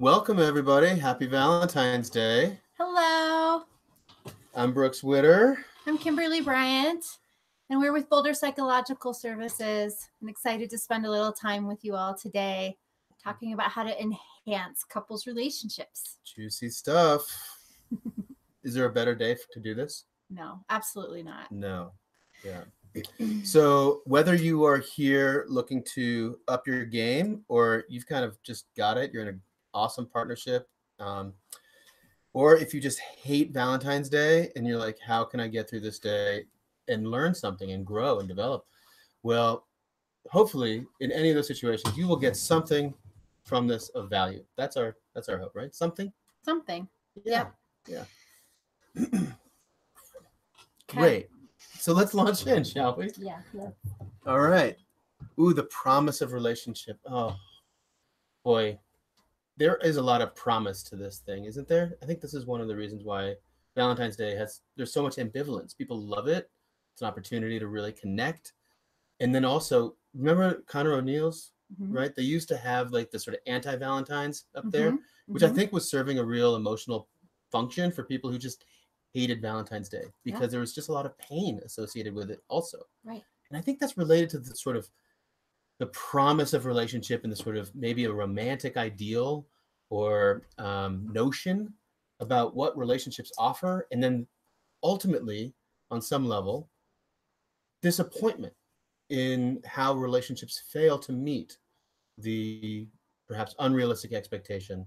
Welcome, everybody. Happy Valentine's Day. Hello, I'm Brooks Witter. I'm Kimberly Bryant, and we're with Boulder Psychological Services. I'm excited to spend a little time with you all today talking about how to enhance couples' relationships. Juicy stuff. Is there a better day to do this? No, absolutely not. No. Yeah. So whether you are here looking to up your game or you've kind of just got it, you're in an awesome partnership, or if you just hate Valentine's Day and you're like, how can I get through this day and learn something and grow and develop? Well, hopefully in any of those situations, you will get something from this of value. That's our hope, right? Something. Yeah. Yeah. Okay. Great. So let's launch in, shall we? Yeah. All right. Ooh, the promise of relationship. Oh, boy. There is a lot of promise to this thing, isn't there? I think this is one of the reasons why Valentine's Day there's so much ambivalence. People love it. It's an opportunity to really connect. And then also, remember Connor O'Neill's, right? They used to have like the sort of anti-Valentines up there, which I think was serving a real emotional function for people who just hated Valentine's Day because there was just a lot of pain associated with it also. Right. And I think that's related to the sort of the promise of relationship and the sort of maybe a romantic ideal or notion about what relationships offer. And then ultimately, on some level, disappointment in how relationships fail to meet the perhaps unrealistic expectation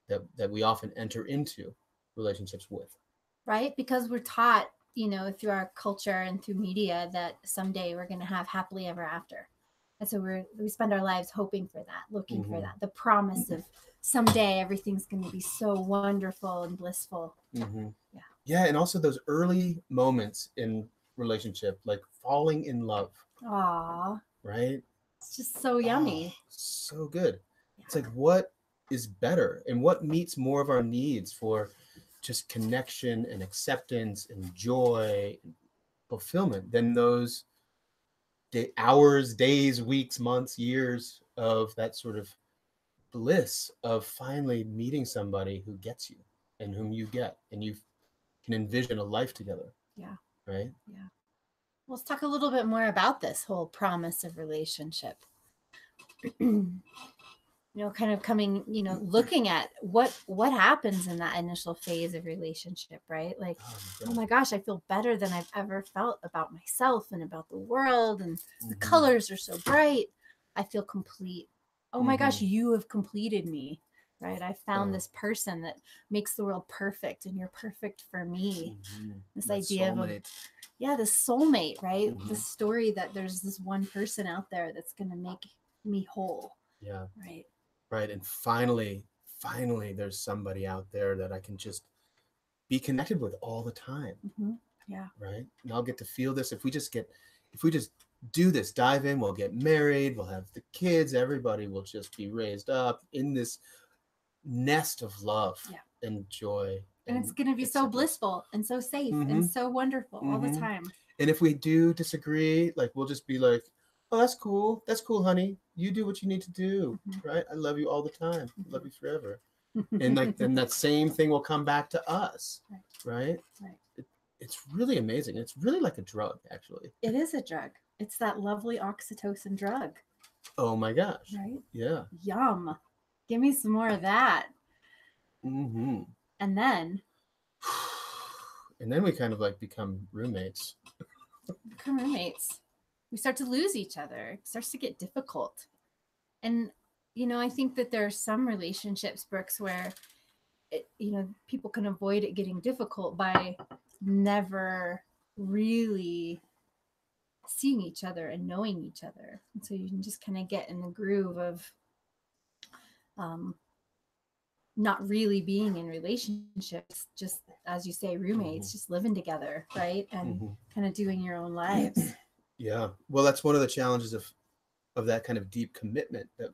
that we often enter into relationships with. Right? Because we're taught, through our culture and through media that someday we're going to have happily ever after. And so we spend our lives hoping for that, looking for that, the promise of someday everything's going to be so wonderful and blissful. Yeah, and also those early moments in relationship, like falling in love. Aww. Right? It's just so yummy. So good. Yeah. It's like, what is better and what meets more of our needs for just connection and acceptance and joy and fulfillment than those hours, days, weeks, months, years of that sort of bliss of finally meeting somebody who gets you and whom you get, and you can envision a life together. Yeah. Right? Yeah. Let's talk a little bit more about this whole promise of relationship. Kind of coming, looking at what happens in that initial phase of relationship, right? Like, oh my gosh, I feel better than I've ever felt about myself and about the world. And the colors are so bright. I feel complete. Oh my gosh, you have completed me, right? I found this person that makes the world perfect and you're perfect for me. This that idea soulmate. The soulmate, right? The story that there's this one person out there that's going to make me whole. Yeah. Right. And finally, there's somebody out there that I can just be connected with all the time. Yeah. Right. And I'll get to feel this. If we just do this, dive in, we'll get married, we'll have the kids, everybody will just be raised up in this nest of love and joy. And it's going to be so blissful and so safe and so wonderful all the time. And if we do disagree, like, we'll just be like, oh, that's cool, honey. You do what you need to do, right? I love you all the time. I love you forever. And like, then that same thing will come back to us, right? It's really amazing. It's really like a drug, actually. It is a drug. It's that lovely oxytocin drug. Oh my gosh. Right? Yeah. Yum. Give me some more of that. And then we kind of like become roommates. We start to lose each other. It starts to get difficult. And, I think that there are some relationships, Brooks, where, people can avoid it getting difficult by never really seeing each other and knowing each other. And so you can just kind of get in the groove of not really being in relationships, just as you say, roommates, just living together, right? And kind of doing your own lives. Yeah. Well, that's one of the challenges of that kind of deep commitment that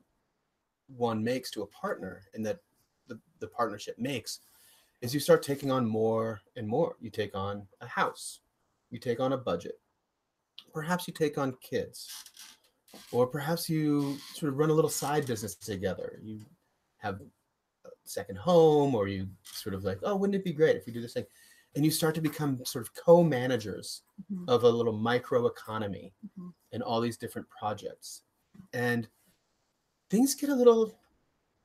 one makes to a partner and that the partnership makes, is you start taking on more and more. You take on a house, you take on a budget, perhaps you take on kids, or perhaps you sort of run a little side business together. You have second home, or you sort of like, oh, wouldn't it be great if we do this thing? And you start to become sort of co-managers of a little micro economy and all these different projects. And things get a little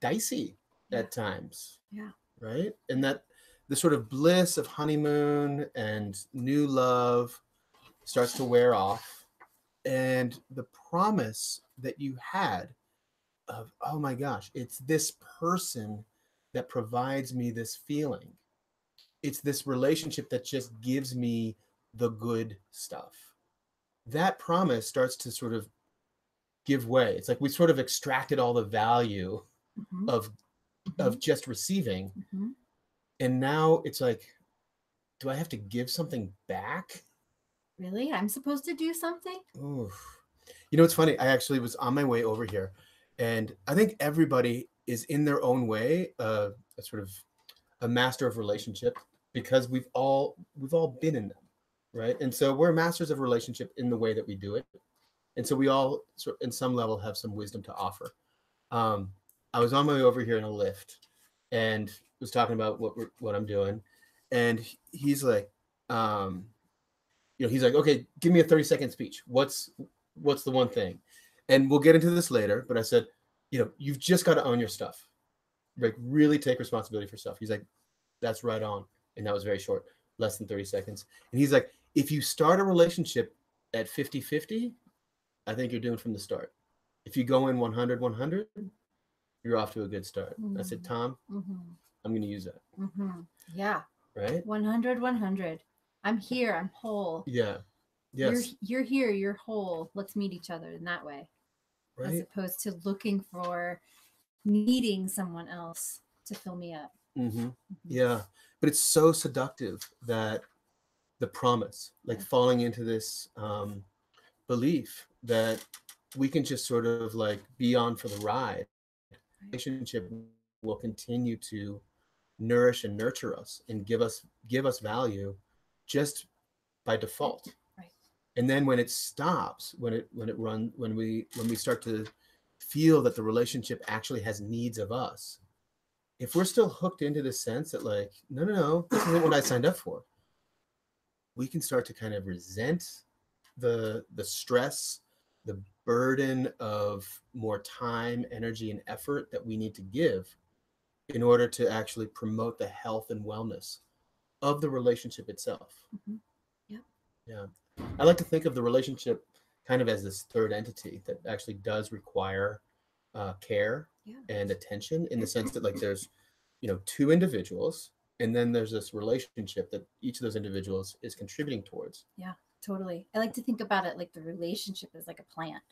dicey at times. Yeah. Right. And that the sort of bliss of honeymoon and new love starts to wear off. And the promise that you had of, oh my gosh, it's this person that provides me this feeling. It's this relationship that just gives me the good stuff. That promise starts to sort of give way. It's like we sort of extracted all the value of just receiving. And now it's like, do I have to give something back? Really? I'm supposed to do something? Oof. You know, it's funny. I actually was on my way over here, and I think everybody is in their own way a sort of a master of relationship, because we've all been in them, right? And so we're masters of relationship in the way that we do it. And so we all, sort in some level, have some wisdom to offer. I was on my way over here in a Lyft, and was talking about what I'm doing, and he's like, he's like, okay, give me a 30-second speech. What's the one thing? And we'll get into this later, but I said, you've just got to own your stuff. Like, really take responsibility for stuff. He's like, that's right on. And that was very short, less than 30 seconds. And he's like, if you start a relationship at 50-50, I think you're doomed from the start. If you go in 100-100, you're off to a good start. I said, Tom, I'm going to use that. Yeah. Right? 100-100. I'm here. I'm whole. Yeah. Yes. You're here. You're whole. Let's meet each other in that way. Right. As opposed to looking for needing someone else to fill me up. Yeah. But it's so seductive that the promise, like falling into this belief that we can just sort of like be on for the ride. Relationship will continue to nourish and nurture us and give us value just by default. Right. And then when it stops, when we start to feel that the relationship actually has needs of us, if we're still hooked into the sense that like, no, this isn't what I signed up for, we can start to kind of resent the stress, the burden of more time, energy, and effort that we need to give in order to actually promote the health and wellness of the relationship itself. Yeah. I like to think of the relationship kind of as this third entity that actually does require care and attention, in the sense that like there's, two individuals, and then there's this relationship that each of those individuals is contributing towards. Yeah, totally. I like to think about it like the relationship is like a plant,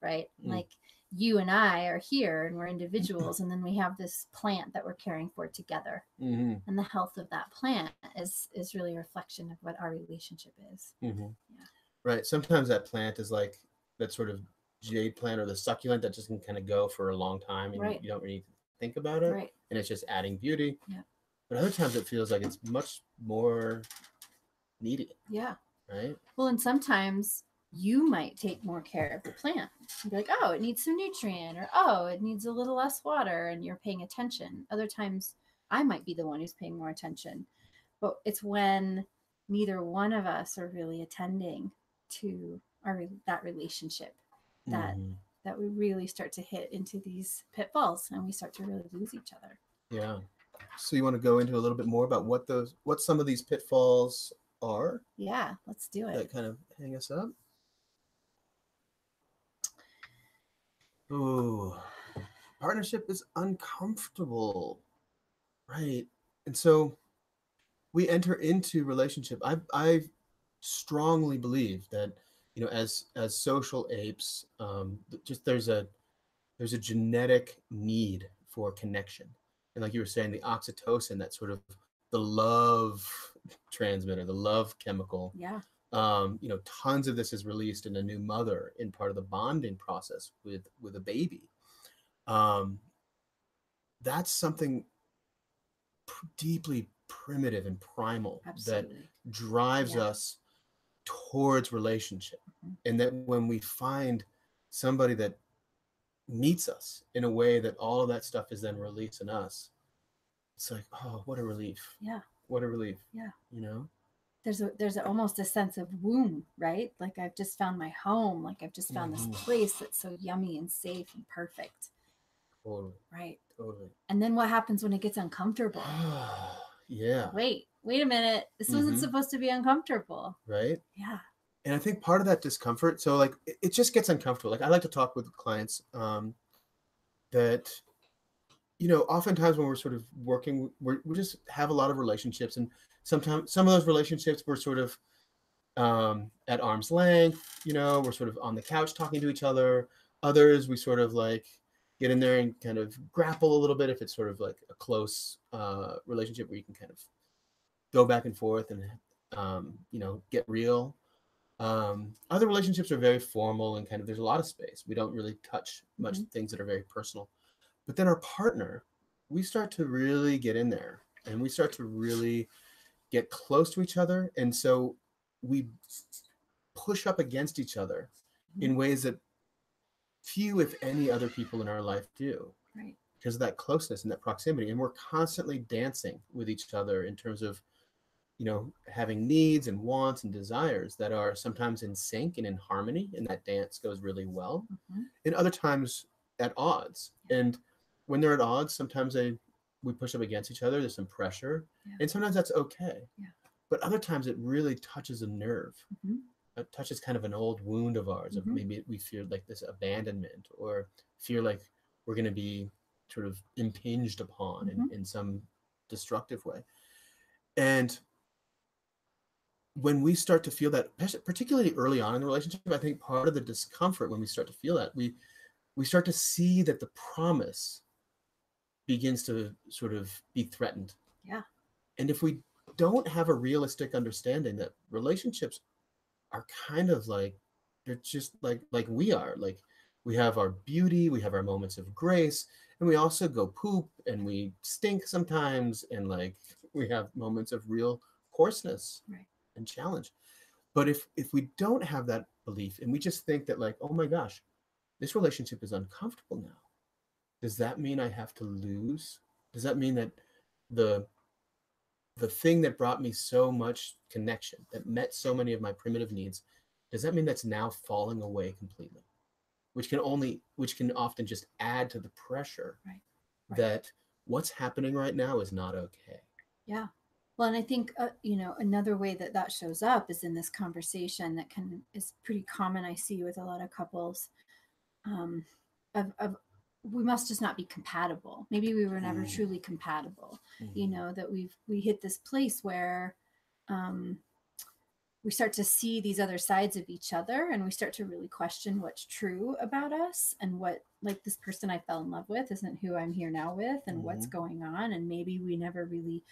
right? Like you and I are here and we're individuals, and then we have this plant that we're caring for together. And the health of that plant is really a reflection of what our relationship is. Yeah. Right. Sometimes that plant is like that sort of jade plant or the succulent that just can kind of go for a long time, and you don't really think about it. Right. And it's just adding beauty. Yeah. But other times it feels like it's much more needed. Yeah. Right. Well, and sometimes you might take more care of the plant. You'd be like, oh, it needs some nutrient, or oh, it needs a little less water, and you're paying attention. Other times I might be the one who's paying more attention. But it's when neither one of us are really attending to that relationship that we really start to hit into these pitfalls, and we start to really lose each other. Yeah. So you want to go into a little bit more about what some of these pitfalls are? Yeah, let's do it. That kind of hang us up. Oh, partnership is uncomfortable, right? And so we enter into relationship. I strongly believe that, as social apes, just there's a genetic need for connection, and like you were saying, the oxytocin, that sort of the love transmitter, the love chemical. Yeah. Tons of this is released in a new mother in part of the bonding process with a baby. That's something deeply primitive and primal. Absolutely. That drives us towards relationship. And that when we find somebody that meets us in a way that all of that stuff is then released in us, it's like, oh, what a relief. Yeah. What a relief. Yeah. You know? There's almost a sense of womb, right? Like I've just found my home. Like I've just found this place that's so yummy and safe and perfect. Totally. Right. Totally. And then what happens when it gets uncomfortable? Yeah. Wait a minute. This wasn't supposed to be uncomfortable. Right? Yeah. And I think part of that discomfort, so like it just gets uncomfortable. Like I like to talk with clients that, you know, oftentimes when we're sort of working, we just have a lot of relationships, and sometimes some of those relationships we're sort of at arm's length, you know, we're sort of on the couch talking to each other. Others we sort of like get in there and kind of grapple a little bit if it's sort of like a close relationship where you can kind of go back and forth and you know, get real. Other relationships are very formal and kind of there's a lot of space. We don't really touch much things that are very personal. But then our partner, we start to really get in there and we start to really get close to each other. And so we push up against each other in ways that few, if any, other people in our life do. Right. Because of that closeness and that proximity. And we're constantly dancing with each other in terms of, you know, having needs and wants and desires that are sometimes in sync and in harmony, and that dance goes really well. And other times at odds. And when they're at odds, sometimes we push up against each other. There's some pressure, and sometimes that's okay. But other times it really touches a nerve. It touches kind of an old wound of ours. Of maybe we feel like this abandonment, or feel like we're going to be sort of impinged upon in some destructive way. And when we start to feel that, particularly early on in the relationship, I think part of the discomfort when we start to feel that, we start to see that the promise begins to sort of be threatened. Yeah. And if we don't have a realistic understanding that relationships are kind of like, they're just like we are, like we have our beauty, we have our moments of grace, and we also go poop and we stink sometimes, and like we have moments of real coarseness and challenge. But if we don't have that belief and we just think that like, oh my gosh, this relationship is uncomfortable now, does that mean I have to lose? Does that mean that the thing that brought me so much connection, that met so many of my primitive needs, does that mean that's now falling away completely? Which can often just add to the pressure that what's happening right now is not okay. Yeah. Well, and I think, you know, another way that shows up is in this conversation that is pretty common. I see with a lot of couples of we must just not be compatible. Maybe we were never truly compatible. You know, that we hit this place where we start to see these other sides of each other, and we start to really question what's true about us, and what, like, this person I fell in love with isn't who I'm here now with, and what's going on. And maybe we never really,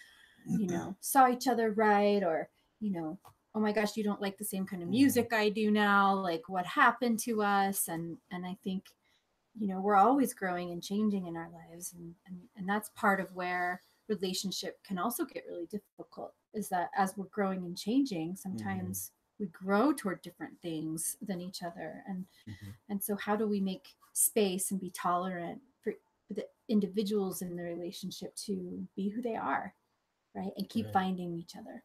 you know, saw each other right, or, you know, oh my gosh, you don't like the same kind of music I do now. Like, what happened to us? And I think, you know, we're always growing and changing in our lives. And that's part of where relationship can also get really difficult, is that as we're growing and changing, sometimes we grow toward different things than each other. And so how do we make space and be tolerant for the individuals in the relationship to be who they are, right? And keep finding each other.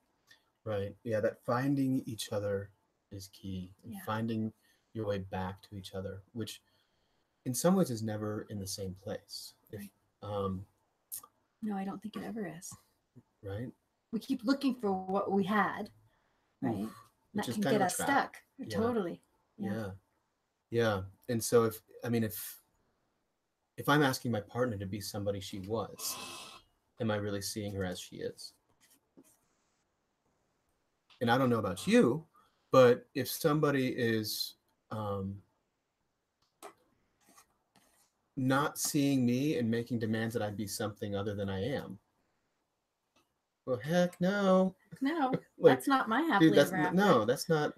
Right. Yeah, that finding each other is key. And finding your way back to each other, which in some ways is never in the same place. No, I don't think it ever is. Right. We keep looking for what we had, right? Which that can get us stuck. Yeah. Totally. Yeah. And so if I'm asking my partner to be somebody she was, am I really seeing her as she is? And I don't know about you, but if somebody is not seeing me and making demands that I be something other than I am, well, heck no. No, like, that's not my happily ever after. No, that's not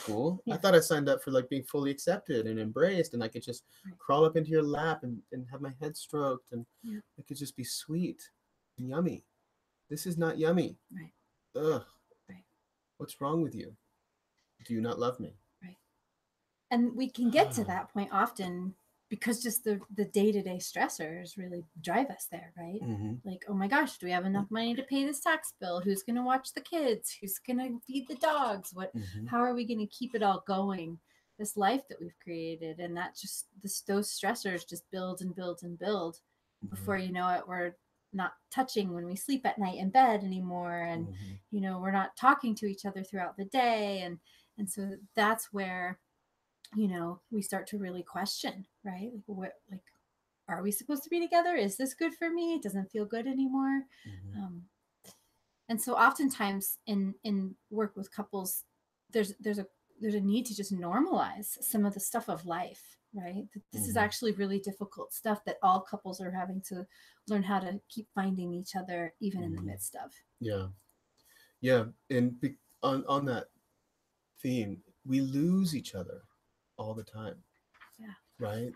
cool. I thought I signed up for like being fully accepted and embraced, and I could just crawl up into your lap and have my head stroked, and it could just be sweet and yummy. This is not yummy. Right. Ugh. Right. What's wrong with you? Do you not love me? Right. And we can get to that point often because just the day-to-day stressors really drive us there, right? Mm-hmm. Like, oh my gosh, do we have enough money to pay this tax bill? Who's going to watch the kids? Who's going to feed the dogs? Mm-hmm. How are we going to keep it all going, this life that we've created? And that just those stressors just build and build and build. Before you know it, we're not touching when we sleep at night in bed anymore, and we're not talking to each other throughout the day, and so that's where we start to really question, right? Like, are we supposed to be together? Is this good for me? It doesn't feel good anymore. And so oftentimes in work with couples, there's a need to just normalize some of the stuff of life, right? This is actually really difficult stuff that all couples are having to learn how to keep finding each other, even in the midst of. Yeah. And on that theme, we lose each other all the time. Right.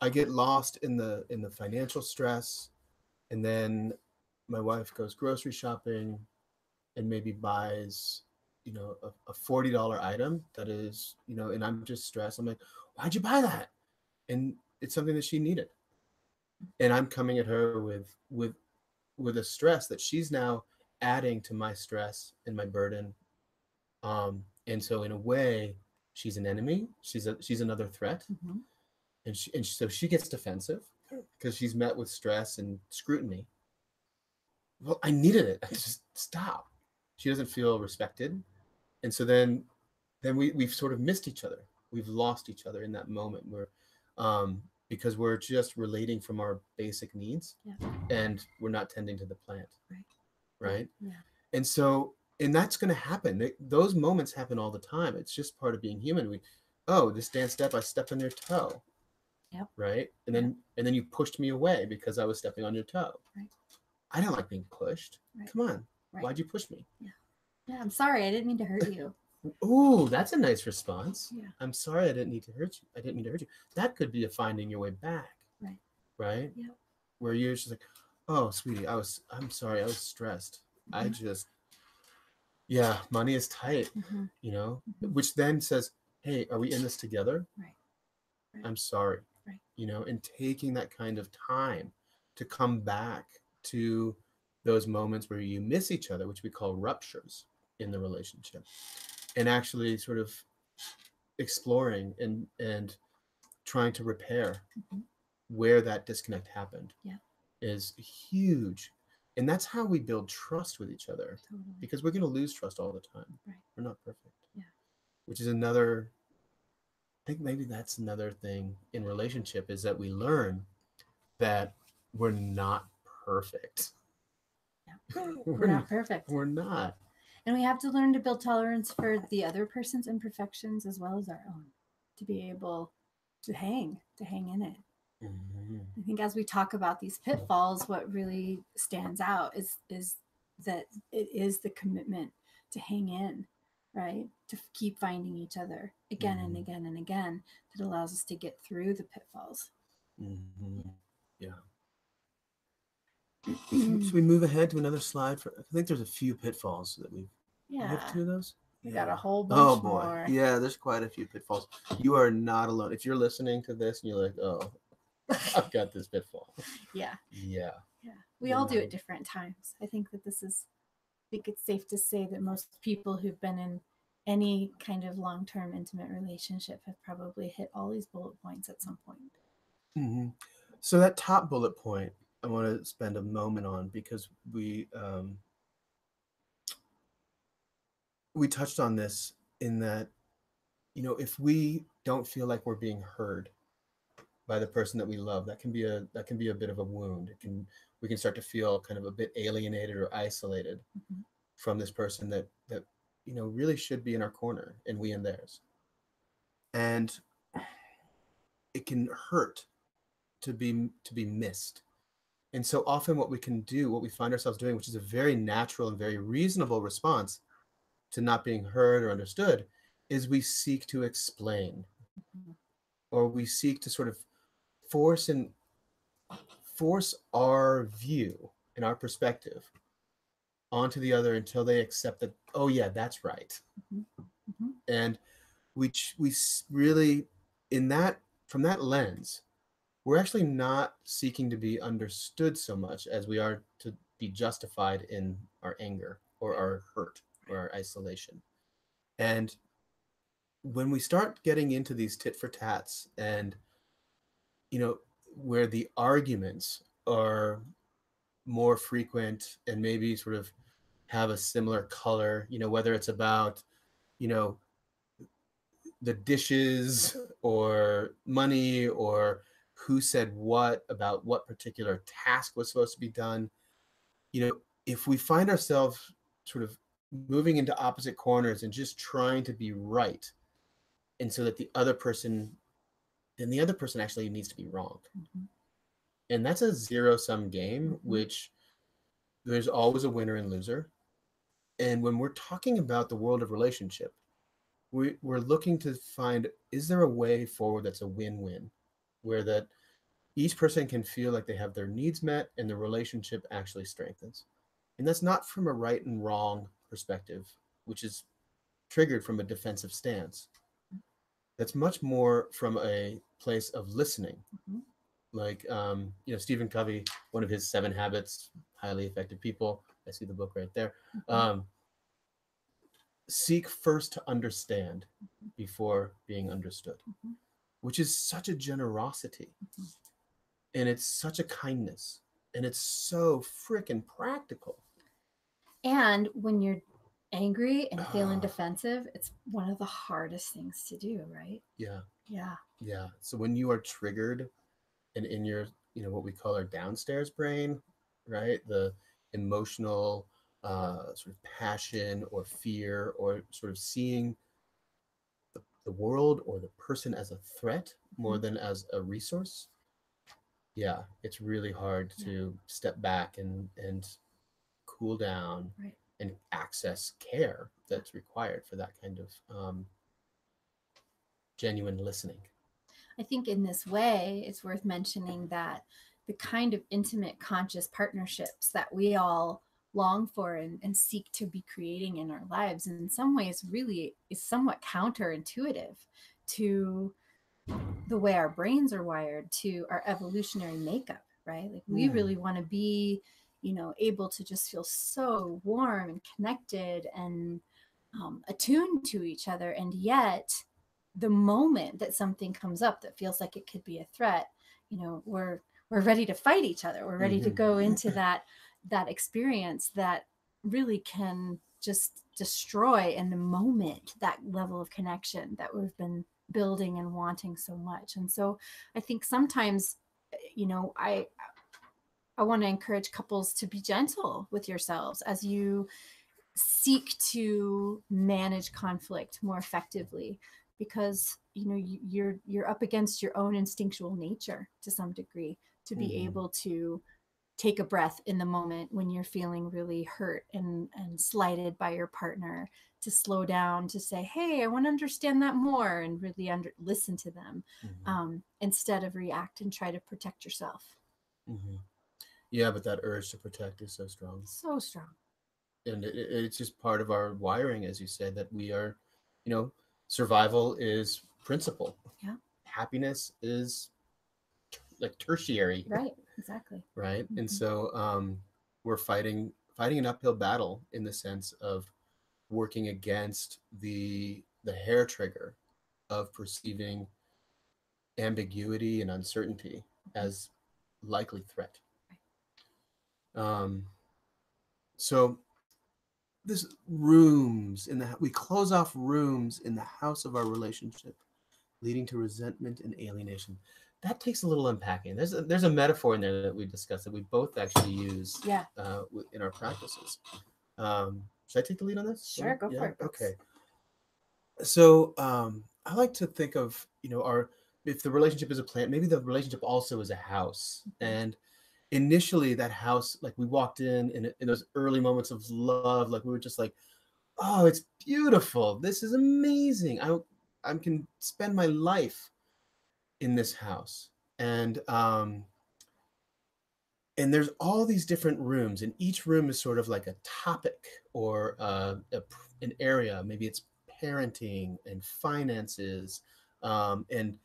I get lost in the financial stress, and then my wife goes grocery shopping and maybe buys a $40 item that is, and I'm just stressed. I'm like, why'd you buy that? And it's something that she needed, and I'm coming at her with a stress that she's now adding to my stress and my burden. And so in a way, she's an enemy. She's another threat. And so she gets defensive because she's met with stress and scrutiny. Well, I needed it. I just stop. She doesn't feel respected. And so then we've sort of missed each other. We've lost each other in that moment where, because we're just relating from our basic needs, and we're not tending to the plant. Right. And so, and that's going to happen. Those moments happen all the time. It's just part of being human. This dance step, I stepped on your toe. Right. And then you pushed me away because I was stepping on your toe. I don't like being pushed. Come on. Why'd you push me? Yeah, I'm sorry. I didn't mean to hurt you. Ooh, that's a nice response. Yeah. I'm sorry. I didn't need to hurt you. I didn't mean to hurt you. That could be a finding your way back. Right. Yeah. Where you're just like, oh, sweetie, I'm sorry. I was stressed. I just, money is tight, which then says, hey, are we in this together? I'm sorry. And taking that kind of time to come back to those moments where you miss each other, which we call ruptures in the relationship, and actually sort of exploring and trying to repair where that disconnect happened is huge. And that's how we build trust with each other, because we're going to lose trust all the time. We're not perfect. Which is another, I think maybe that's another thing in relationship, is that we learn that we're not perfect. We're not perfect. We're not. And we have to learn to build tolerance for the other person's imperfections as well as our own, to be able to hang in it. I think as we talk about these pitfalls, what really stands out is that it is the commitment to hang in, right? To keep finding each other again and again and again that allows us to get through the pitfalls. Yeah. Should we move ahead to another slide? I think there's a few pitfalls that we have. Two of those. We got a whole bunch more. Yeah, there's quite a few pitfalls. You are not alone. If you're listening to this and you're like, oh, I've got this pitfall. Yeah. We You're all not do at different times. I think it's safe to say that most people who've been in any kind of long-term intimate relationship have probably hit all these bullet points at some point. So that top bullet point, I want to spend a moment on, because we touched on this, in that, if we don't feel like we're being heard by the person that we love, that can be a bit of a wound. We can start to feel kind of a bit alienated or isolated from this person that really should be in our corner, and we in theirs. And it can hurt to be missed. And so often what we find ourselves doing, which is a very natural and very reasonable response to not being heard or understood, is we seek to explain, or we seek to sort of force our view and our perspective onto the other until they accept that, oh yeah, that's right. And we really, from that lens, we're actually not seeking to be understood so much as we are to be justified in our anger or our hurt or our isolation. And when we start getting into these tit for tats and, where the arguments are more frequent and maybe sort of have a similar color, whether it's about, you know, the dishes or money or who said what about what particular task was supposed to be done, if we find ourselves sort of moving into opposite corners and just trying to be right, and so that the other person actually needs to be wrong. Mm-hmm. And that's a zero-sum game, mm-hmm. which there's always a winner and loser. And when we're talking about the world of relationship, we're looking to find, is there a way forward that's a win-win, where that each person can feel like they have their needs met and the relationship actually strengthens. And that's not from a right and wrong perspective, which is triggered from a defensive stance. That's much more from a place of listening. Mm-hmm. Like, Stephen Covey, one of his 7 habits, highly effective people. I see the book right there. Mm-hmm. Seek first to understand before being understood, mm-hmm. which is such a generosity. Mm-hmm. And it's such a kindness. And it's so freaking practical. And when you're angry and feeling defensive, it's one of the hardest things to do, right? Yeah. Yeah. Yeah. So when you are triggered and in your, what we call our downstairs brain, right? The emotional sort of passion or fear or sort of seeing the world or the person as a threat more mm-hmm. than as a resource. Yeah. It's really hard to step back and cool down, right. and access care that's required for that kind of genuine listening. I think in this way, it's worth mentioning that the kind of intimate, conscious partnerships that we all long for and seek to be creating in our lives, in some ways really is somewhat counterintuitive to the way our brains are wired, to our evolutionary makeup, right? Like we really want to be, able to just feel so warm and connected and attuned to each other. And yet the moment that something comes up that feels like it could be a threat, we're ready to fight each other. We're ready mm-hmm. to go into that experience that really can just destroy in the moment that level of connection that we've been building and wanting so much. And so I think sometimes, I want to encourage couples to be gentle with yourselves as you seek to manage conflict more effectively, because you're up against your own instinctual nature to some degree, to be mm-hmm. able to take a breath in the moment when you're feeling really hurt and slighted by your partner, to slow down, to say, hey, I want to understand that more, and really listen to them mm-hmm. Instead of react and try to protect yourself. Mm-hmm. Yeah, but that urge to protect is so strong. So strong. And it's just part of our wiring, as you said, that we are, survival is principle. Yeah. Happiness is like tertiary. Right. Exactly. Right. Mm-hmm. And so we're fighting an uphill battle in the sense of working against the hair trigger of perceiving ambiguity and uncertainty as likely threat. So this rooms we close off rooms in the house of our relationship, leading to resentment and alienation. That takes a little unpacking. There's a metaphor in there that we discussed that we both actually use in our practices. Should I take the lead on this? Sure, go for it. Okay. So I like to think of, if the relationship is a plant, maybe the relationship also is a house. Mm-hmm. And initially that house, like we walked in those early moments of love, like we were just like, oh, it's beautiful. This is amazing. I can spend my life in this house. And there's all these different rooms, and each room is sort of like a topic or an area. Maybe it's parenting and finances, and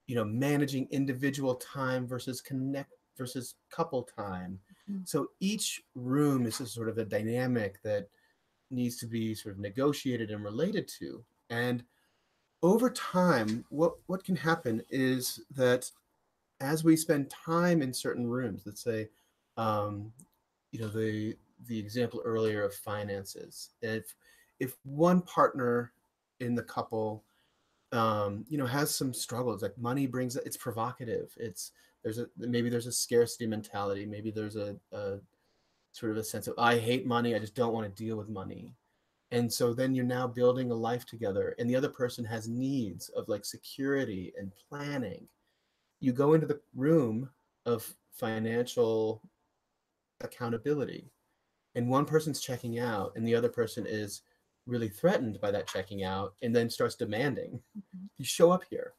managing individual time versus connect versus couple time. So each room is a sort of a dynamic that needs to be sort of negotiated and related to. And over time, what can happen is that as we spend time in certain rooms, let's say, um, the example earlier of finances, if one partner in the couple has some struggles, like money brings, it's provocative, maybe there's a scarcity mentality, maybe there's a sort of a sense of, I hate money, I just don't want to deal with money. And so then you're now building a life together, and the other person has needs of like security and planning. You go into the room of financial accountability, and one person's checking out and the other person is really threatened by that checking out and then starts demanding, you show up here.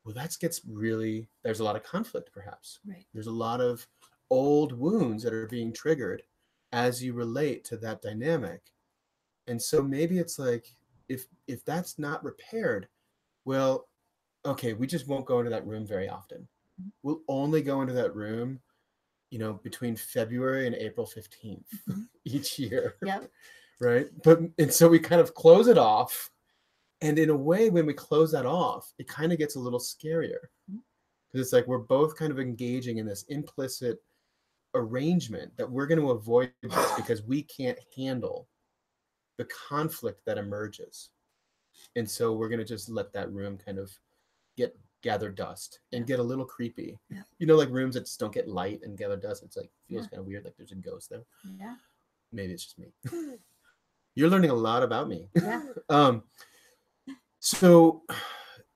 Well, there's a lot of conflict, perhaps. Right. There's a lot of old wounds that are being triggered as you relate to that dynamic. And so maybe it's like, if that's not repaired, well, okay, we just won't go into that room very often. We'll only go into that room, between February and April 15th each year. Yep. Right. And so we kind of close it off. And in a way, when we close that off, it kind of gets a little scarier, because it's like we're both kind of engaging in this implicit arrangement that we're going to avoid this because we can't handle the conflict that emerges. And so we're going to just let that room kind of gather dust and get a little creepy. Yeah. Like rooms that just don't get light and gather dust. It's like, feels kind of weird, like there's a ghost there. Yeah. Maybe it's just me. You're learning a lot about me. Yeah. So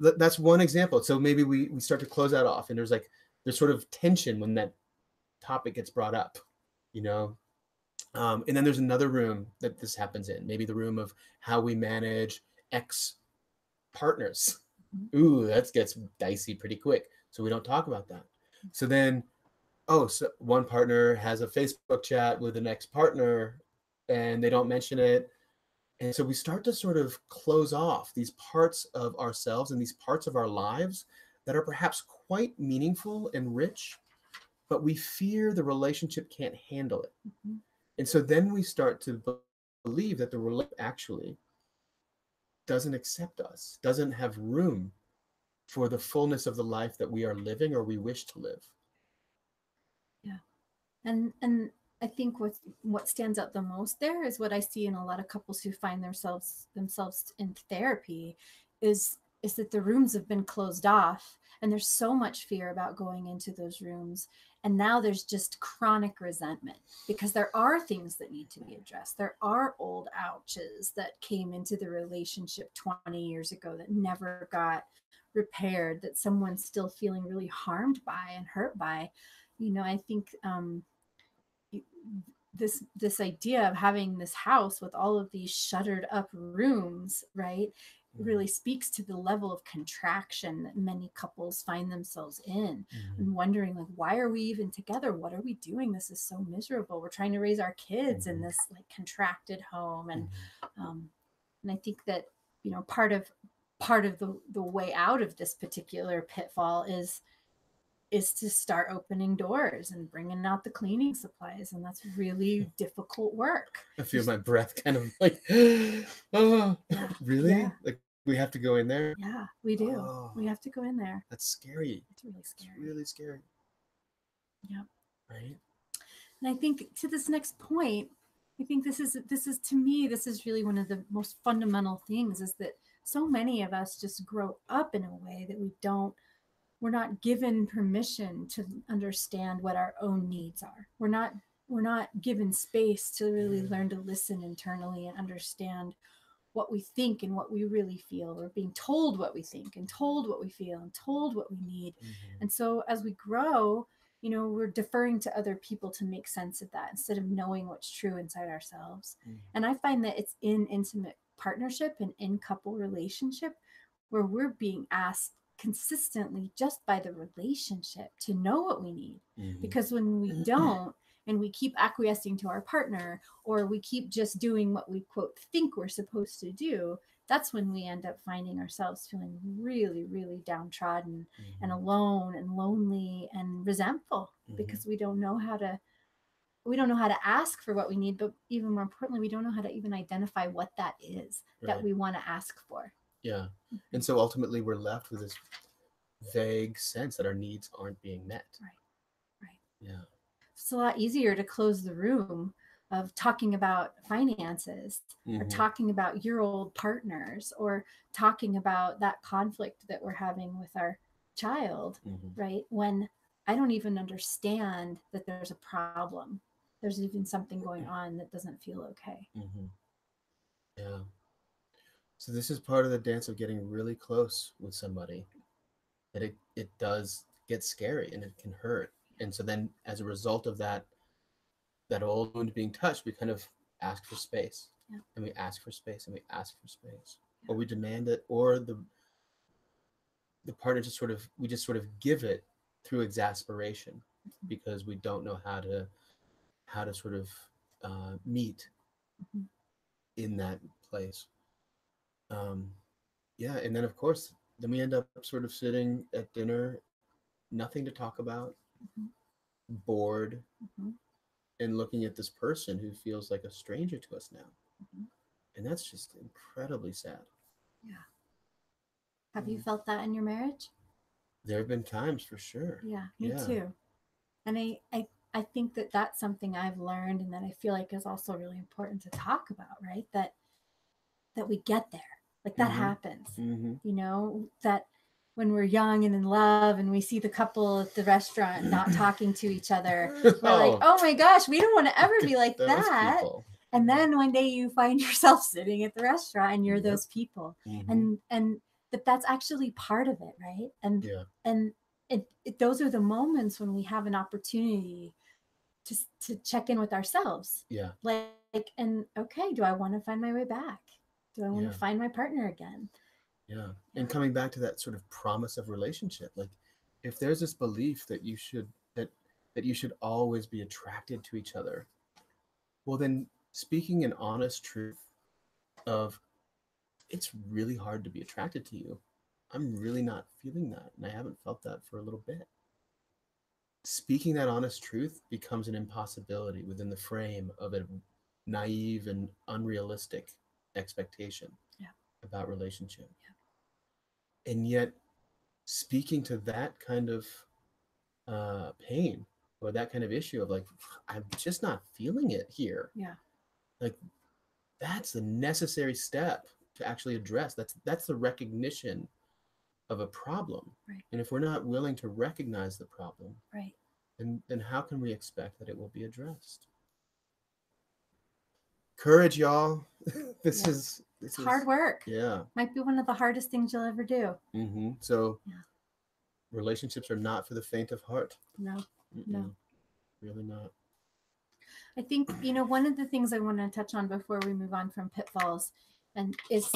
that's one example. So maybe we start to close that off, and there's sort of tension when that topic gets brought up, and then there's another room that this happens in, maybe the room of how we manage ex partners. Ooh, that gets dicey pretty quick. So we don't talk about that. So then, so one partner has a Facebook chat with an ex-partner and they don't mention it. And so we start to sort of close off these parts of ourselves and these parts of our lives that are perhaps quite meaningful and rich, but we fear the relationship can't handle it. And so then we start to believe that the relationship actually doesn't accept us, doesn't have room for the fullness of the life that we are living or we wish to live. Yeah. And I think what stands out the most there is what I see in a lot of couples who find themselves in therapy is that the rooms have been closed off, and there's so much fear about going into those rooms. And now there's just chronic resentment because there are things that need to be addressed. There are old ouches that came into the relationship 20 years ago that never got repaired, that someone's still feeling really harmed by and hurt by. I think this idea of having this house with all of these shuttered up rooms, right, really speaks to the level of contraction that many couples find themselves in, and wondering, like, why are we even together? What are we doing? This is so miserable. We're trying to raise our kids in this like contracted home. And I think that part of the way out of this particular pitfall is to start opening doors and bringing out the cleaning supplies. And that's really difficult work. I feel my breath kind of like, oh, yeah. Really? Yeah. Like we have to go in there? Yeah, we do. Oh, we have to go in there. That's scary. It's really scary. It's really scary. Yeah. Right. And I think to this next point, I think this is to me, this is really one of the most fundamental things, is that so many of us just grow up in a way that we're not given permission to understand what our own needs are. We're not given space to really learn to listen internally and understand what we think and what we really feel. We're being told what we think and told what we feel and told what we need. And so as we grow, we're deferring to other people to make sense of that instead of knowing what's true inside ourselves. And I find that it's in intimate partnership and in couple relationship where we're being asked consistently just by the relationship to know what we need. Because when we don't, and we keep acquiescing to our partner, or we keep just doing what we quote think we're supposed to do, that's when we end up finding ourselves feeling really, really downtrodden and alone and lonely and resentful because we don't know how to ask for what we need, but even more importantly, we don't know how to even identify what that is that we want to ask for. Yeah. And so ultimately we're left with this vague sense that our needs aren't being met. Right. Yeah. It's a lot easier to close the room of talking about finances or talking about your old partners or talking about that conflict that we're having with our child, right? When I don't even understand that there's a problem. There's even something going on that doesn't feel okay. Yeah. So this is part of the dance of getting really close with somebody, that it does get scary and it can hurt. And so then as a result of that old wound being touched, we kind of ask for space. And we ask for space and we ask for space. Or we demand it, or the partner just sort of give it through exasperation because we don't know how to sort of meet in that place. Yeah, and then of course, then we end up sort of sitting at dinner, nothing to talk about, bored, and looking at this person who feels like a stranger to us now. And that's just incredibly sad. Yeah. Have you felt that in your marriage? There have been times for sure. Yeah, me too. And I think that that's something I've learned and that I feel like is also really important to talk about, right? That we get there. Like that happens. You know, that when we're young and in love and we see the couple at the restaurant not talking to each other, we're like, oh my gosh, we don't want to ever be like that. People. And then one day you find yourself sitting at the restaurant and you're those people. And that's actually part of it, right? And those are the moments when we have an opportunity to check in with ourselves. Like, and okay, do I want to find my way back? Do I want to find my partner again? And coming back to that sort of promise of relationship, like if there's this belief that you should always be attracted to each other, well then speaking an honest truth of, it's really hard to be attracted to you. I'm really not feeling that, and I haven't felt that for a little bit. Speaking that honest truth becomes an impossibility within the frame of a naive and unrealistic expectation about relationship. And yet speaking to that kind of pain or that kind of issue of like, I'm just not feeling it here. Like that's the necessary step to actually address. That's the recognition of a problem. And if we're not willing to recognize the problem, then how can we expect that it will be addressed? Courage, y'all. This is hard work. Yeah. Might be one of the hardest things you'll ever do. So relationships are not for the faint of heart. No. Really not. I think, one of the things I want to touch on before we move on from pitfalls and is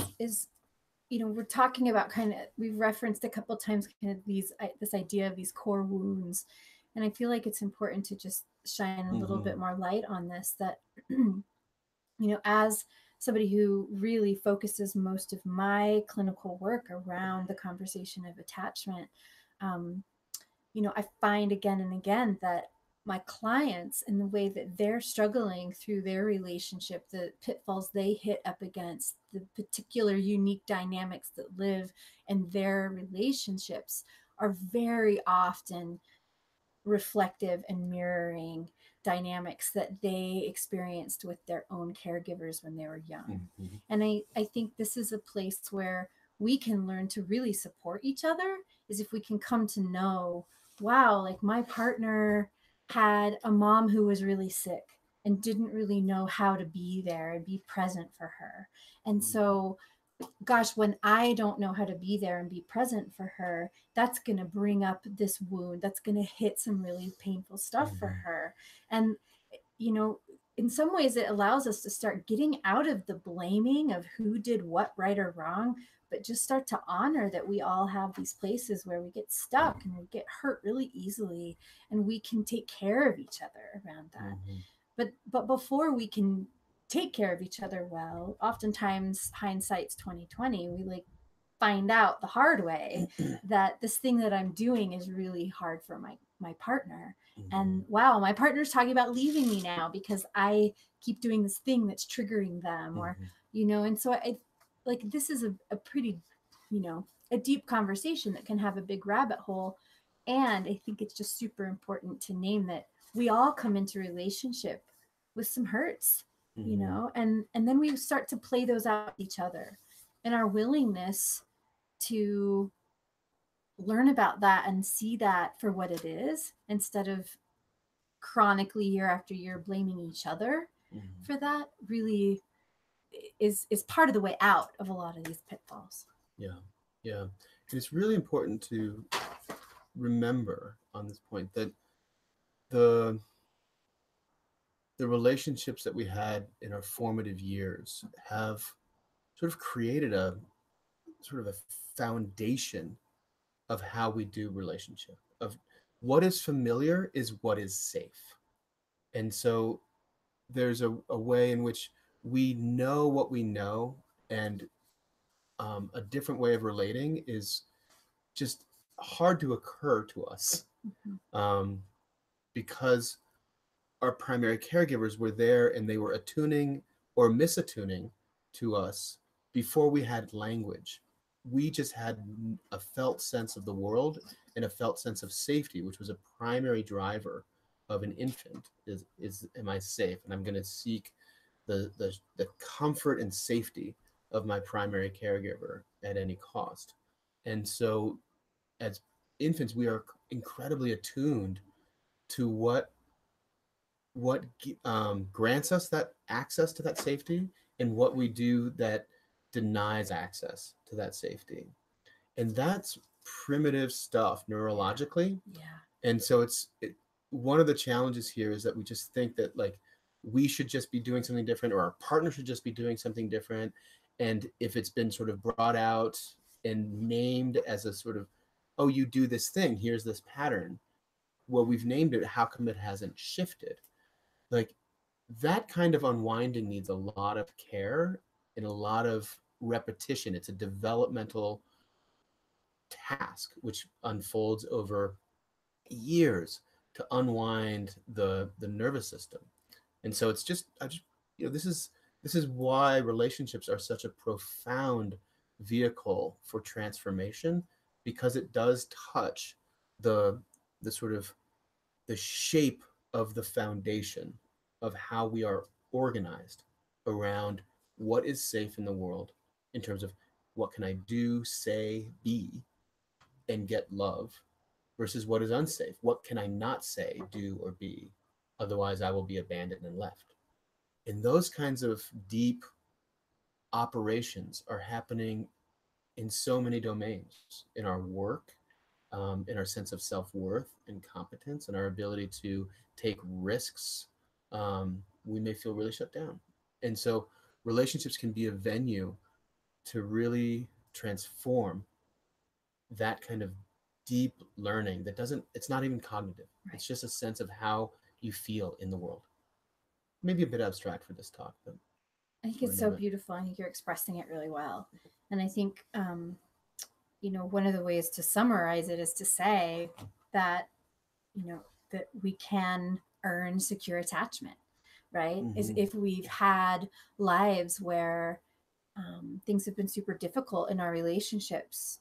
we're talking about we've referenced a couple of times kind of this idea of these core wounds. And I feel like it's important to just shine a little bit more light on this, that, as somebody who really focuses most of my clinical work around the conversation of attachment, I find again and again that my clients, in the way that they're struggling through their relationship, the pitfalls they hit up against, the particular unique dynamics that live in their relationships, are very often reflective and mirroring dynamics that they experienced with their own caregivers when they were young. And I think this is a place where we can learn to really support each other, is if we can come to know, wow, like my partner had a mom who was really sick and didn't really know how to be there and be present for her. And so, gosh, when I don't know how to be there and be present for her, that's going to bring up this wound. That's going to hit some really painful stuff for her. And, in some ways it allows us to start getting out of the blaming of who did what right or wrong, but just start to honor that we all have these places where we get stuck and we get hurt really easily, and we can take care of each other around that. But before we can take care of each other well, oftentimes hindsight's 2020, we like find out the hard way that this thing that I'm doing is really hard for my partner. And wow, my partner's talking about leaving me now because I keep doing this thing that's triggering them, or and so I like this is a pretty, a deep conversation that can have a big rabbit hole. And I think it's just super important to name that we all come into relationship with some hurts, and then we start to play those out with each other, and our willingness to learn about that and see that for what it is, instead of chronically year after year blaming each other for that, really is part of the way out of a lot of these pitfalls. Yeah. And it's really important to remember on this point that the relationships that we had in our formative years have sort of created a sort of a foundation of how we do relationship, of what is familiar is what is safe. And so there's a way in which we know what we know, and a different way of relating is just hard to occur to us, because our primary caregivers were there and they were attuning or misattuning to us before we had language. We just had a felt sense of the world and a felt sense of safety, which was a primary driver of an infant. Is am I safe? And I'm going to seek the comfort and safety of my primary caregiver at any cost. And so as infants, we are incredibly attuned to what grants us that access to that safety, and what we do that denies access to that safety. And that's primitive stuff neurologically. And so one of the challenges here is that we just think that like we should just be doing something different, or our partner should just be doing something different. And if it's been sort of brought out and named as a sort of, oh, you do this thing, here's this pattern, well, we've named it, how come it hasn't shifted? Like that kind of unwinding needs a lot of care and a lot of repetition. It's a developmental task which unfolds over years to unwind the nervous system. And so it's just this is why relationships are such a profound vehicle for transformation, because it does touch the sort of the shape of the foundation of how we are organized around what is safe in the world in terms of what can I do, say, be, and get love, versus what is unsafe. What can I not say, do, or be? Otherwise, I will be abandoned and left. And those kinds of deep operations are happening in so many domains, in our work, in our sense of self-worth and competence, and our ability to take risks. We may feel really shut down. And so relationships can be a venue to really transform that kind of deep learning that it's not even cognitive. Right. It's just a sense of how you feel in the world. Maybe a bit abstract for this talk, but I think it's so beautiful. I think you're expressing it really well. And I think, one of the ways to summarize it is to say that, that we can earn secure attachment, right? Is if we've had lives where things have been super difficult in our relationships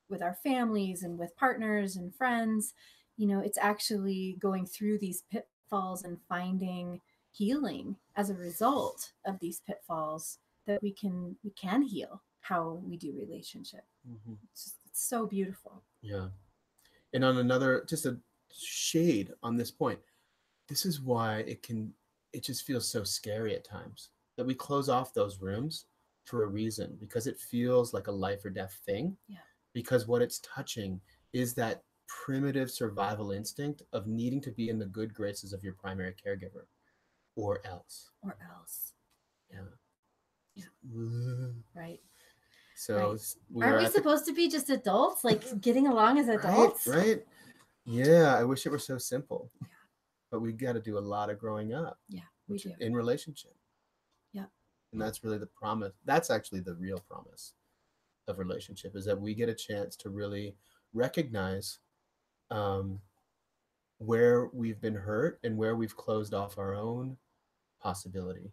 with our families and with partners and friends, it's actually going through these pitfalls and finding healing as a result of these pitfalls that we can heal how we do relationship. It's so beautiful. Yeah. And on another, just a shade on this point, this is why it just feels so scary at times that we close off those rooms for a reason, because it feels like a life or death thing. Yeah. Because what it's touching is that primitive survival instinct of needing to be in the good graces of your primary caregiver, or else. Yeah. Right. So right. Aren't we supposed to be just adults, like getting along as adults? Right. Yeah. I wish it were so simple. Yeah. But we got to do a lot of growing up. Yeah, we do. In relationship. Yeah. And that's really the promise. That's actually the real promise of relationship, is that we get a chance to really recognize um, where we've been hurt and where we've closed off our own possibility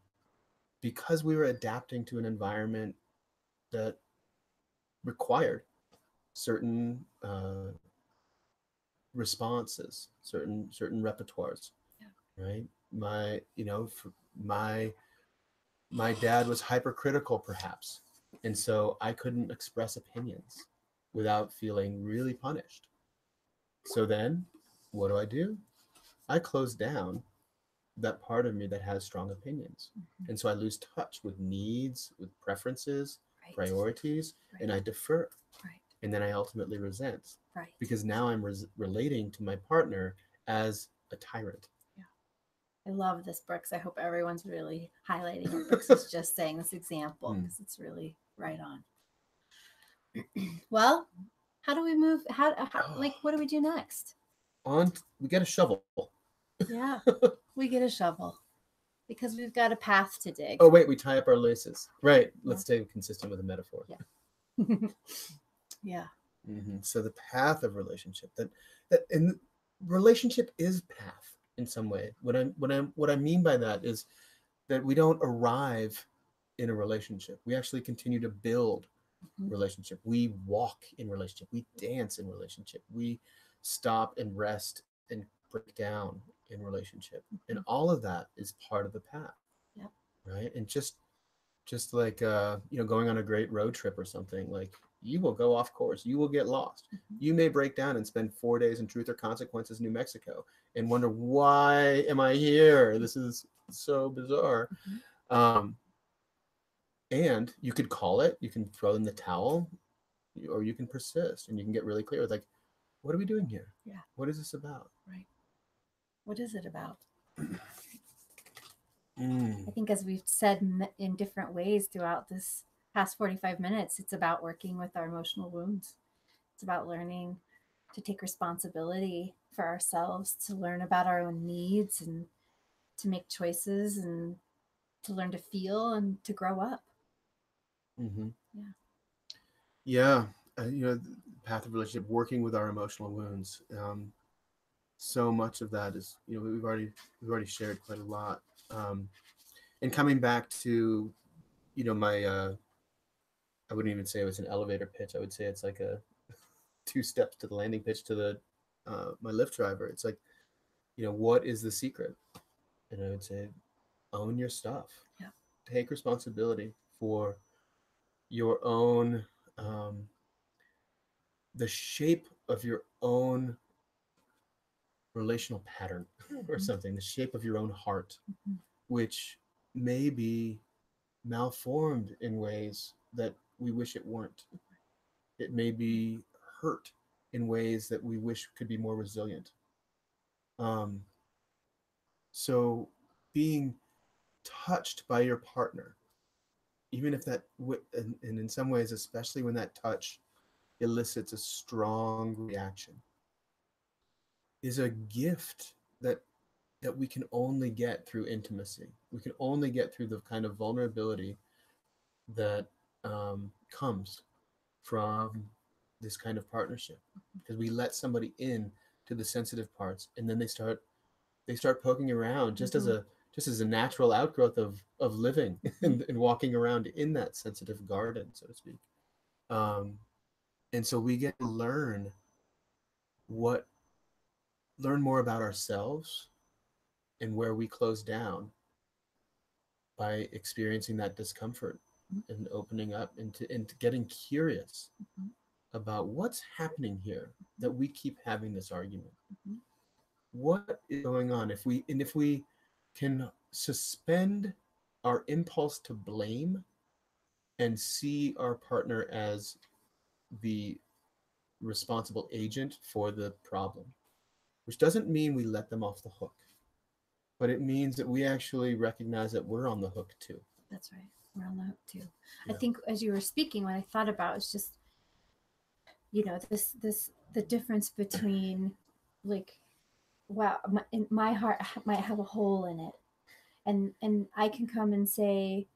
because we were adapting to an environment that required certain responses, certain repertoires, Yeah. right? My my dad was hypercritical, perhaps, and so I couldn't express opinions without feeling really punished. So then, what do? I close down that part of me that has strong opinions. Mm-hmm. And so I lose touch with needs, with preferences, Right. priorities, Right. and I defer. Right. And then I ultimately resent. Right. Because now I'm relating to my partner as a tyrant. Yeah. I love this, Brooks. I hope everyone's really highlighting what Brooks is just saying, this example, because it's really right on. Well, how do we move? Like, what do we do next? We get a shovel. Yeah, we get a shovel because we've got a path to dig. Oh, wait, we tie up our laces. Right. Let's stay consistent with the metaphor. Yeah. Yeah. Mm-hmm. So the path of relationship, and relationship is path in some way. What I mean by that is that we don't arrive in a relationship. We actually continue to build relationship. We walk in relationship. We dance in relationship. We stop and rest and break down in relationship. And all of that is part of the path. Yep. Right. And just like going on a great road trip or something, like you will go off course, you will get lost, you may break down and spend 4 days in Truth or Consequences, New Mexico, and wonder, why am I here? This is so bizarre. And you could call it, you can throw in the towel, or you can persist, and you can get really clear with, like, what are we doing here? Yeah. What is this about? Right. What is it about? I think, as we've said in different ways throughout this past 45 minutes, it's about working with our emotional wounds. It's about learning to take responsibility for ourselves, to learn about our own needs, and to make choices, and to learn to feel and to grow up. Mm-hmm. Yeah. Yeah. The path of relationship, working with our emotional wounds. So much of that is, we've already shared quite a lot. And coming back to, my, I wouldn't even say it was an elevator pitch. I would say it's like a 2 steps to the landing pitch to the, my Lyft driver. It's like, what is the secret? And I would say, own your stuff. Yeah. Take responsibility for your own, the shape of your own relational pattern or something, the shape of your own heart, which may be malformed in ways that we wish it weren't. It may be hurt in ways that we wish could be more resilient. So being touched by your partner, even if that, and in some ways, especially when that touch elicits a strong reaction, is a gift that we can only get through intimacy. We can only get through the kind of vulnerability that comes from this kind of partnership, because we let somebody in to the sensitive parts, and then they start poking around, just as a natural outgrowth of living and walking around in that sensitive garden, so to speak. And so we get to learn more about ourselves and where we close down by experiencing that discomfort and opening up into getting curious about what's happening here, that we keep having this argument. What is going on? If we can suspend our impulse to blame and see our partner as the responsible agent for the problem, which doesn't mean we let them off the hook, but it means that we actually recognize that we're on the hook too. That's right. We're on the hook too. Yeah. I think, as you were speaking, what I thought about is just, the difference between, like, wow, my heart might have a hole in it, and I can come and say,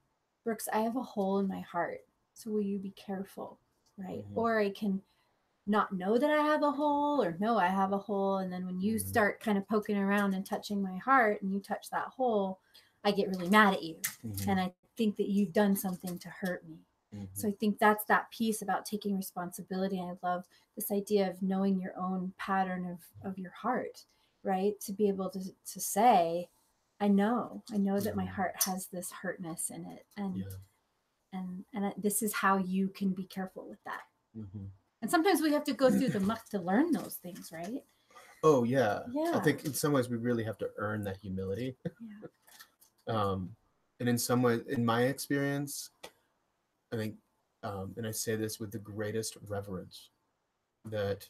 Brooks, I have a hole in my heart. So will you be careful? Right. Mm-hmm. Or I can not know that I have a hole or know I have a hole. And then when you Mm-hmm. start kind of poking around and touching my heart and you touch that hole, I get really mad at you. Mm-hmm. And I think that you've done something to hurt me. Mm-hmm. So I think that's that piece about taking responsibility. I love this idea of knowing your own pattern of your heart, right? To be able to say, I know that my heart has this hurtness in it. And this is how you can be careful with that. Mm-hmm. And sometimes we have to go through the muck to learn those things, right? Oh yeah. Yeah. I think in some ways we really have to earn that humility. Yeah. And in some ways, in my experience, I think, and I say this with the greatest reverence, that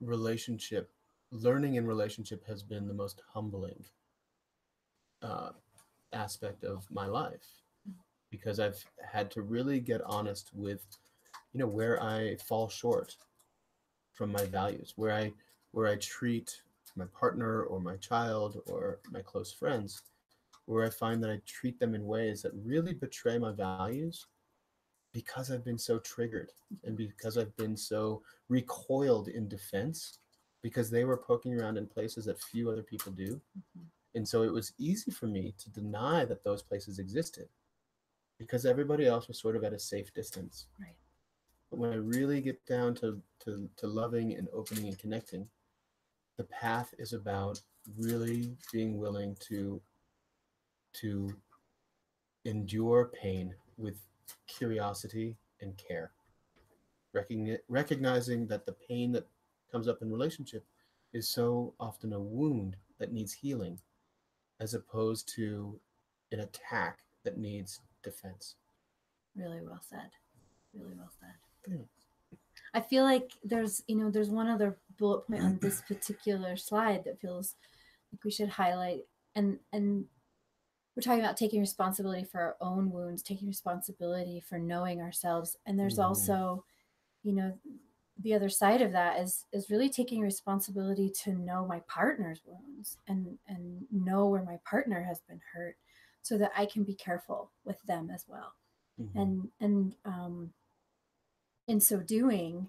learning in relationship has been the most humbling aspect of my life, because I've had to really get honest with, where I fall short from my values, where I treat my partner or my child or my close friends, where I find that I treat them in ways that really betray my values, because I've been so triggered and because I've been so recoiled in defense, because they were poking around in places that few other people do. Mm-hmm. And so it was easy for me to deny that those places existed, because everybody else was sort of at a safe distance. Right. But when I really get down to loving and opening and connecting, the path is about really being willing to endure pain with curiosity and care, recognizing that the pain that comes up in relationship is so often a wound that needs healing, as opposed to an attack that needs defense. Really well said. Really well said. Yeah. I feel like there's one other bullet point on this particular slide that feels like we should highlight, and we're talking about taking responsibility for our own wounds, taking responsibility for knowing ourselves. And there's also, the other side of that is really taking responsibility to know my partner's wounds and know where my partner has been hurt, so that I can be careful with them as well. Mm-hmm. And in so doing,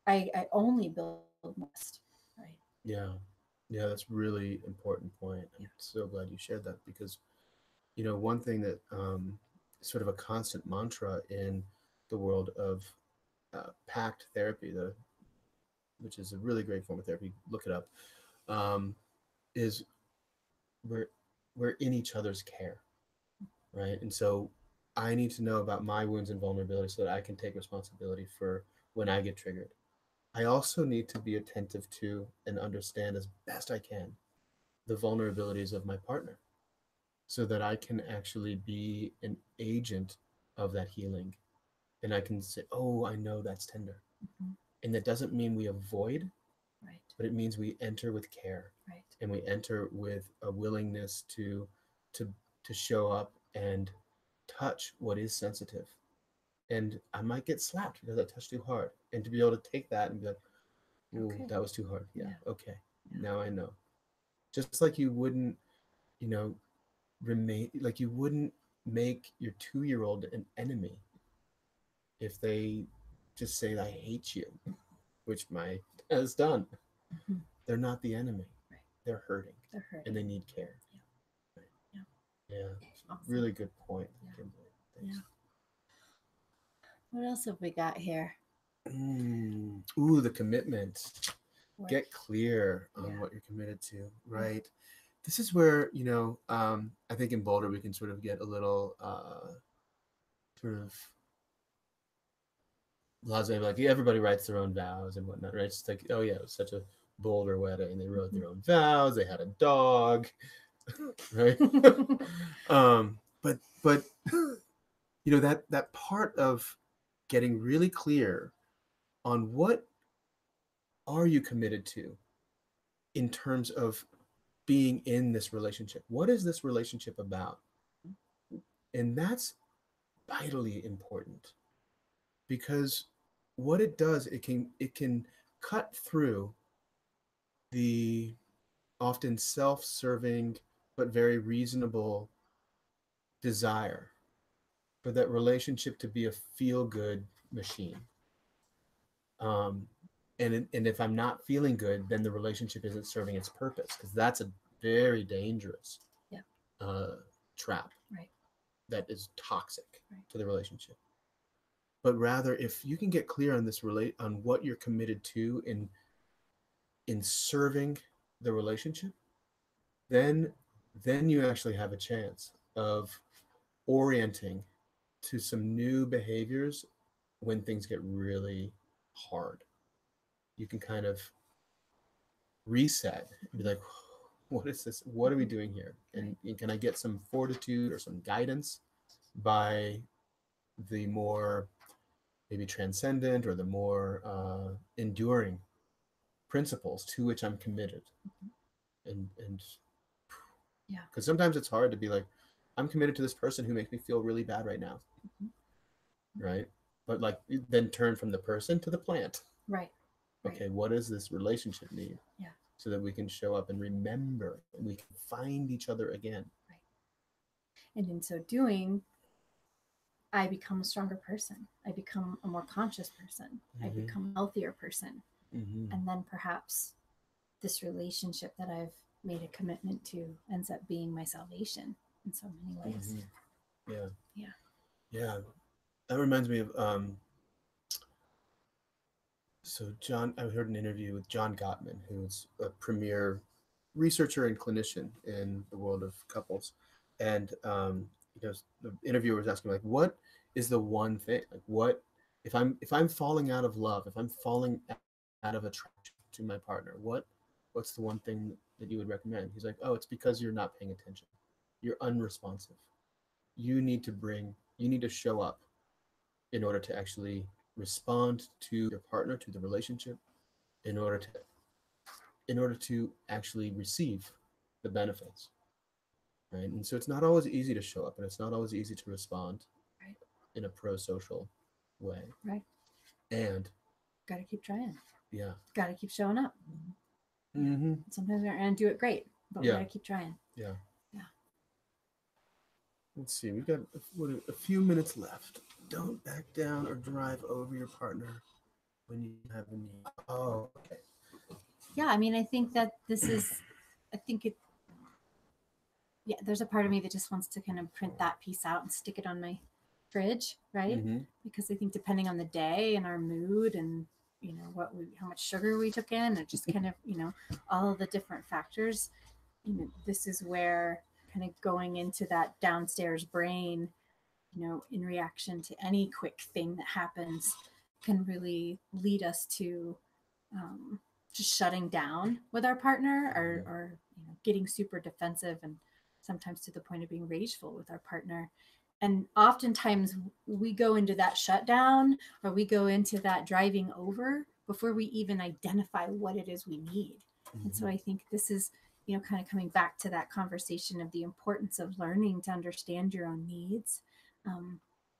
I only build trust, right? Yeah. Yeah, that's really important point. I'm so glad you shared that, because, one thing that sort of a constant mantra in the world of pact therapy, which is a really great form of therapy, look it up, is we're in each other's care, right? And so I need to know about my wounds and vulnerability so that I can take responsibility for when I get triggered. I also need to be attentive to and understand as best I can the vulnerabilities of my partner, so that I can actually be an agent of that healing. And I can say, oh, I know that's tender. Mm-hmm. And that doesn't mean we avoid, right, but it means we enter with care, right, and we enter with a willingness to to show up and touch what is sensitive. And I might get slapped because I touched too hard, and to be able to take that and be like, ooh, okay, that was too hard. Yeah. Okay. Yeah. Now I know. Just like you wouldn't, you wouldn't make your 2-year-old an enemy if they just say, I hate you, which my has done. Mm-hmm. They're not the enemy. Right. They're hurting. And they need care. Yeah. Right. Yeah. Yeah. Awesome. Really good point. Yeah. Thanks. Yeah. What else have we got here? Ooh, the commitment. Get clear on what you're committed to, right? This is where, I think in Boulder we can sort of get a little sort of blasé, like everybody writes their own vows and whatnot, right? It's like, oh yeah, it was such a Boulder wedding. They wrote their own vows. They had a dog, right? But that part of getting really clear on what are you committed to in terms of being in this relationship. What is this relationship about? And that's vitally important, because what it does, it can cut through the often self-serving but very reasonable desire for that relationship to be a feel-good machine. Um, and if I'm not feeling good, then the relationship isn't serving its purpose, because that's a very dangerous Yeah. trap. Right. That is toxic Right. to the relationship. But rather, if you can get clear on this on what you're committed to in serving the relationship, then you actually have a chance of orienting to some new behaviors when things get really hard. You can kind of reset and be like, what is this? What are we doing here? And can I get some fortitude or some guidance by the more maybe transcendent or the more enduring principles to which I'm committed? And yeah, because sometimes it's hard to be like, I'm committed to this person who makes me feel really bad right now, right? But like, then turn from the person to the plant. Right. Okay, what does this relationship need? Yeah. So that we can show up and remember, and we can find each other again. Right. And in so doing, I become a stronger person. I become a more conscious person. I become a healthier person. And then perhaps this relationship that I've made a commitment to ends up being my salvation in so many ways. Yeah. Yeah. Yeah. That reminds me of so John, I heard an interview with John Gottman, who's a premier researcher and clinician in the world of couples. And the interviewer was asking, like, what is the one thing? Like, what if I'm falling out of love, if I'm falling out of attraction to my partner, what's the one thing that you would recommend? He's like, oh, it's because you're not paying attention. You're unresponsive. You need to show up in order to actually respond to your partner, to the relationship, in order to actually receive the benefits, right? And so it's not always easy to show up, and it's not always easy to respond Right. in a pro-social way. Right. And got to keep trying. Yeah. Got to keep showing up. Mm-hmm. Sometimes we aren't going to do it great, but we got to keep trying. Yeah. Yeah. Let's see. We've got a few minutes left. Don't back down or drive over your partner when you have a need. Oh, okay. Yeah, I mean, I think that there's a part of me that just wants to kind of print that piece out and stick it on my fridge, right? Mm-hmm. Because I think depending on the day and our mood and how much sugar we took in, and just kind of all of the different factors, this is where kind of going into that downstairs brain, in reaction to any quick thing that happens, can really lead us to just shutting down with our partner, or getting super defensive, and sometimes to the point of being rageful with our partner. And oftentimes we go into that shutdown, or we go into that driving over before we even identify what it is we need. Mm-hmm. And so I think this is, kind of coming back to that conversation of the importance of learning to understand your own needs,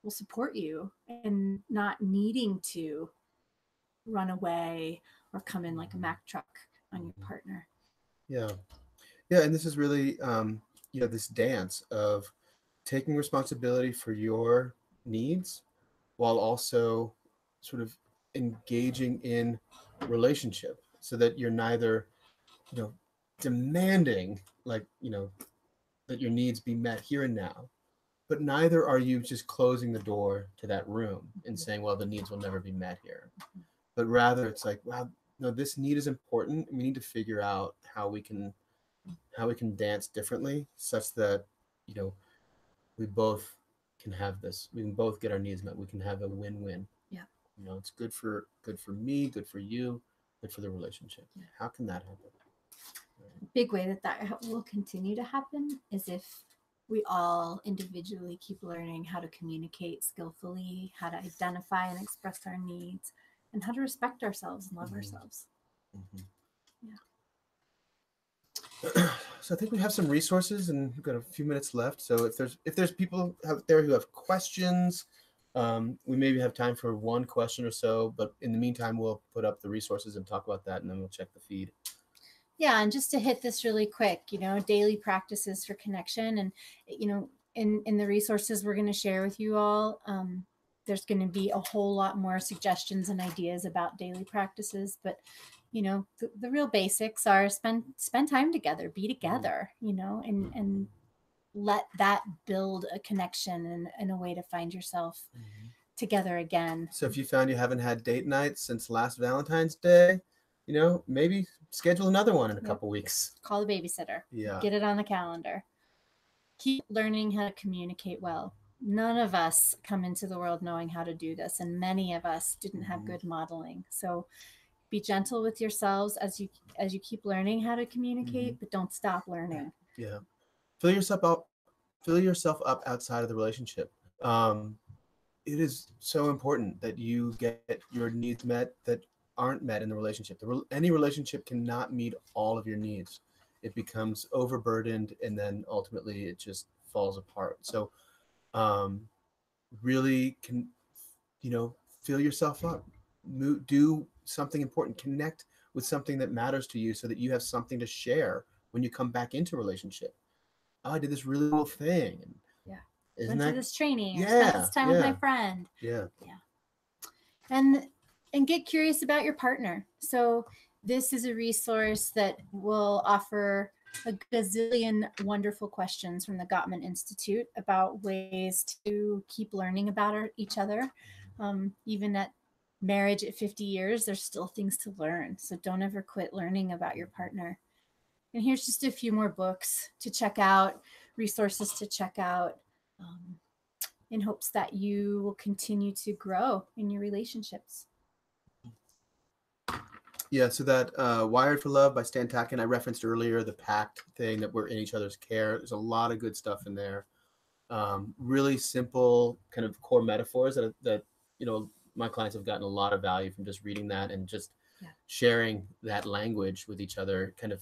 will support you and not needing to run away or come in like a Mack truck on your partner. Yeah. Yeah. And this is really, this dance of taking responsibility for your needs while also sort of engaging in relationship, so that you're neither, demanding, like, that your needs be met here and now, but neither are you just closing the door to that room and saying, well, the needs will never be met here. But rather it's like, wow, no, this need is important. We need to figure out how we can dance differently, such that, we both can have this. We can both get our needs met. We can have a win-win. Yeah. It's good for me, good for you, good for the relationship. Yeah. How can that happen? A big way that will continue to happen is if we all individually keep learning how to communicate skillfully, how to identify and express our needs, and how to respect ourselves and love ourselves. Mm-hmm. Yeah. So I think we have some resources, and we've got a few minutes left. So if there's people out there who have questions, we maybe have time for one question or so. But in the meantime, we'll put up the resources and talk about that, and then we'll check the feed. Yeah, and just to hit this really quick, daily practices for connection. And in the resources we're going to share with you all, there's going to be a whole lot more suggestions and ideas about daily practices. But the real basics are spend time together, be together, and let that build a connection and a way to find yourself together again. So if you found you haven't had date nights since last Valentine's Day, maybe schedule another one in a couple weeks. Call the babysitter. Yeah. Get it on the calendar. Keep learning how to communicate well. None of us come into the world knowing how to do this, and many of us didn't have good modeling. So be gentle with yourselves as you keep learning how to communicate, but don't stop learning. Yeah. Fill yourself up outside of the relationship. It is so important that you get your needs met that aren't met in the relationship. Any relationship cannot meet all of your needs. It becomes overburdened, and then ultimately it just falls apart. So really fill yourself up. Do something important. Connect with something that matters to you so that you have something to share when you come back into a relationship. Oh, I did this really cool thing. Went to this training, or spent this time with my friend. Yeah. And get curious about your partner. So this is a resource that will offer a gazillion wonderful questions from the Gottman Institute about ways to keep learning about each other. Even at marriage at 50 years, there's still things to learn. So don't ever quit learning about your partner. And here's just a few more books to check out, resources to check out, in hopes that you will continue to grow in your relationships. Yeah, so that Wired for Love by Stan Tatkin, I referenced earlier, the pact thing, that we're in each other's care. There's a lot of good stuff in there. Really simple kind of core metaphors that my clients have gotten a lot of value from just reading that, and just sharing that language with each other kind of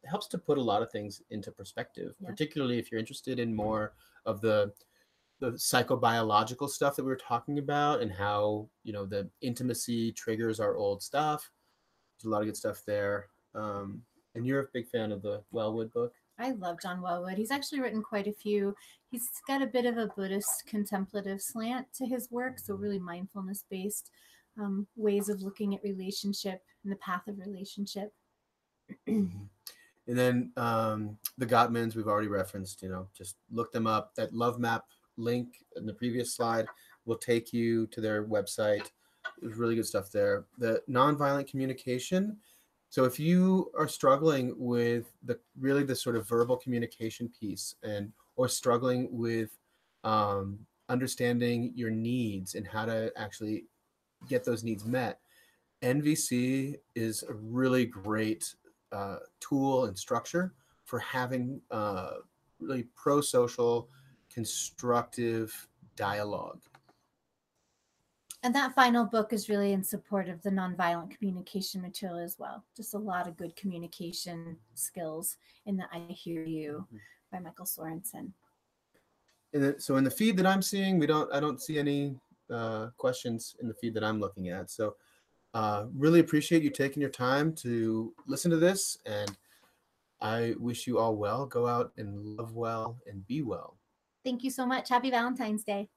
helps to put a lot of things into perspective, particularly if you're interested in more of the psychobiological stuff that we were talking about, and how the intimacy triggers our old stuff. There's a lot of good stuff there. And you're a big fan of the Wellwood book. I love John Wellwood. He's actually written quite a few. He's got a bit of a Buddhist contemplative slant to his work, so really mindfulness based ways of looking at relationship and the path of relationship. And then the Gottmans we've already referenced. Just look them up. That love map link in the previous slide will take you to their website. There's really good stuff there. The nonviolent communication. So if you are struggling with the sort of verbal communication piece, or struggling with understanding your needs and how to actually get those needs met, NVC is a really great tool and structure for having really pro-social, constructive dialogue. And that final book is really in support of the nonviolent communication material as well. Just a lot of good communication skills in the I Hear You by Michael Sorensen. So in the feed that I'm seeing, I don't see any questions in the feed that I'm looking at. So really appreciate you taking your time to listen to this, and I wish you all well. Go out and love well and be well. Thank you so much. Happy Valentine's Day.